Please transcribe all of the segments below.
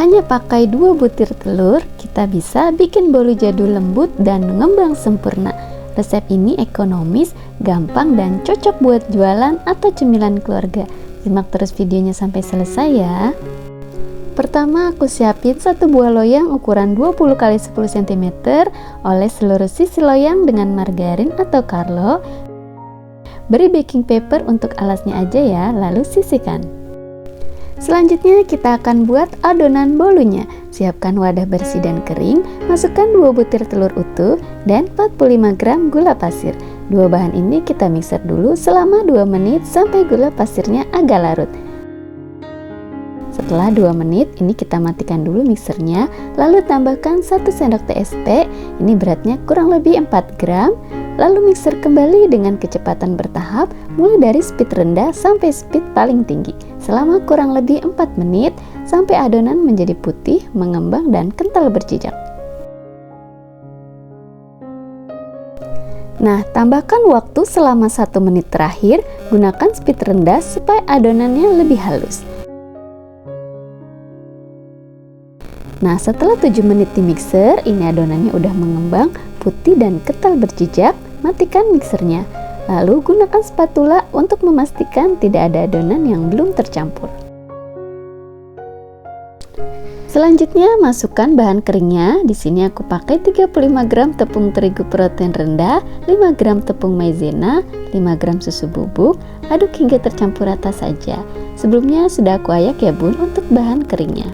Hanya pakai 2 butir telur, kita bisa bikin bolu jadul lembut dan mengembang sempurna. Resep ini ekonomis, gampang, dan cocok buat jualan atau cemilan keluarga. Simak terus videonya sampai selesai ya. Pertama, aku siapin 1 buah loyang ukuran 20 x 10 cm, oles seluruh sisi loyang dengan margarin atau Carlo. Beri baking paper untuk alasnya aja ya, lalu sisihkan. Selanjutnya kita akan buat adonan bolunya. Siapkan wadah bersih dan kering, masukkan 2 butir telur utuh dan 45 gram gula pasir. 2 bahan ini kita mixer dulu selama 2 menit sampai gula pasirnya agak larut. Setelah 2 menit, ini kita matikan dulu mixernya, lalu tambahkan 1 sendok TSP, ini beratnya kurang lebih 4 gram. Lalu mixer kembali dengan kecepatan bertahap, mulai dari speed rendah sampai speed paling tinggi selama kurang lebih 4 menit sampai adonan menjadi putih, mengembang, dan kental berjejak. Nah, tambahkan waktu selama 1 menit terakhir, gunakan speed rendah supaya adonannya lebih halus. Nah, setelah 7 menit di mixer, ini adonannya udah mengembang, putih, dan kental berjejak. Matikan mixernya. Lalu gunakan spatula untuk memastikan tidak ada adonan yang belum tercampur. Selanjutnya, masukkan bahan keringnya. Di sini aku pakai 35 gram tepung terigu protein rendah, 5 gram tepung maizena, 5 gram susu bubuk. Aduk hingga tercampur rata saja. Sebelumnya sudah aku ayak ya bun untuk bahan keringnya.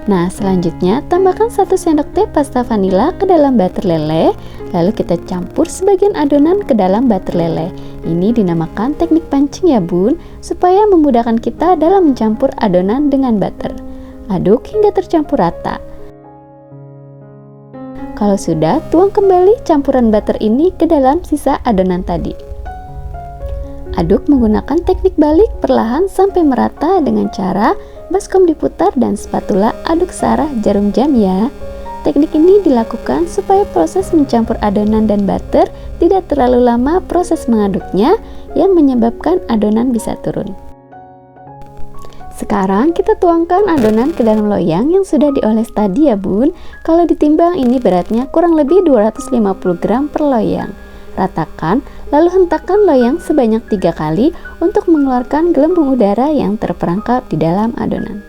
Nah, selanjutnya tambahkan 1 sendok teh pasta vanila ke dalam butter lele, lalu kita campur sebagian adonan ke dalam butter lele. Ini dinamakan teknik pancing ya bun, supaya memudahkan kita dalam mencampur adonan dengan butter. Aduk hingga tercampur rata. Kalau sudah, tuang kembali campuran butter ini ke dalam sisa adonan tadi. Aduk menggunakan teknik balik perlahan sampai merata dengan cara baskom diputar dan spatula aduk searah jarum jam ya. Teknik ini dilakukan supaya proses mencampur adonan dan butter tidak terlalu lama proses mengaduknya yang menyebabkan adonan bisa turun. Sekarang kita tuangkan adonan ke dalam loyang yang sudah dioles tadi ya bun. Kalau ditimbang ini beratnya kurang lebih 250 gram per loyang. Ratakan, lalu hentakkan loyang sebanyak 3 kali untuk mengeluarkan gelembung udara yang terperangkap di dalam adonan.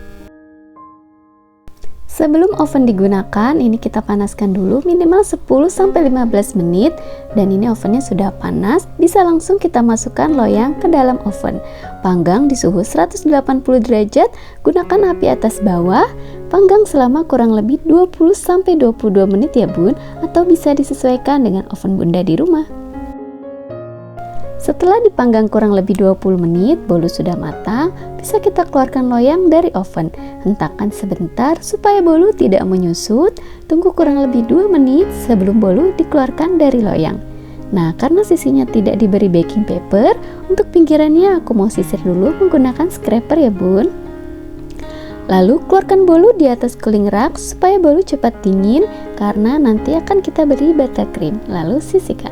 Sebelum oven digunakan, ini kita panaskan dulu minimal 10-15 menit, dan ini ovennya sudah panas, bisa langsung kita masukkan loyang ke dalam oven. Panggang di suhu 180 derajat, gunakan api atas bawah, panggang selama kurang lebih 20-22 menit ya bun, atau bisa disesuaikan dengan oven bunda di rumah. Setelah dipanggang kurang lebih 20 menit, bolu sudah matang, bisa kita keluarkan loyang dari oven. Hentakkan sebentar supaya bolu tidak menyusut, tunggu kurang lebih 2 menit sebelum bolu dikeluarkan dari loyang. Nah, karena sisinya tidak diberi baking paper, untuk pinggirannya aku mau sisir dulu menggunakan scraper ya bun. Lalu keluarkan bolu di atas cooling rack supaya bolu cepat dingin, karena nanti akan kita beri buttercream, lalu sisihkan.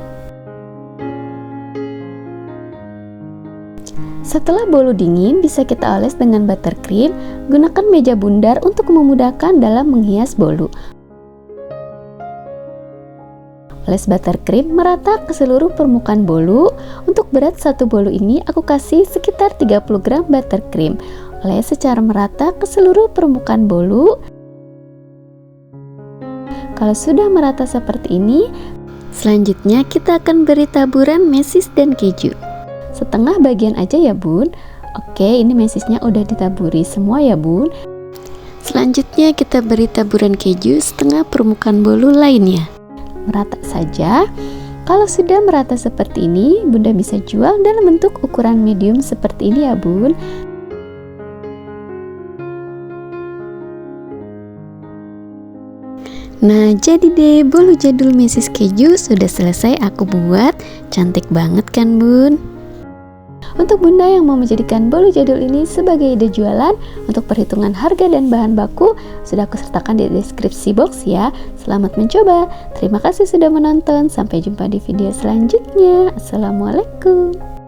Setelah bolu dingin, bisa kita oles dengan buttercream. Gunakan meja bundar untuk memudahkan dalam menghias bolu. Oles buttercream merata ke seluruh permukaan bolu. Untuk berat 1 bolu ini aku kasih sekitar 30 gram buttercream. Oles secara merata ke seluruh permukaan bolu. Kalau sudah merata seperti ini, selanjutnya kita akan beri taburan mesis dan keju. Setengah bagian aja ya bun. Oke, ini mesisnya udah ditaburi semua ya bun. Selanjutnya kita beri taburan keju setengah permukaan bolu lainnya. Merata saja. Kalau sudah merata seperti ini, bunda bisa jual dalam bentuk ukuran medium seperti ini ya bun. Nah, jadi deh bolu jadul mesis keju sudah selesai aku buat. Cantik banget kan bun? Untuk bunda yang mau menjadikan bolu jadul ini sebagai ide jualan, untuk perhitungan harga dan bahan baku sudah aku sertakan di deskripsi box ya. Selamat mencoba. Terima kasih sudah menonton. Sampai jumpa di video selanjutnya. Assalamualaikum.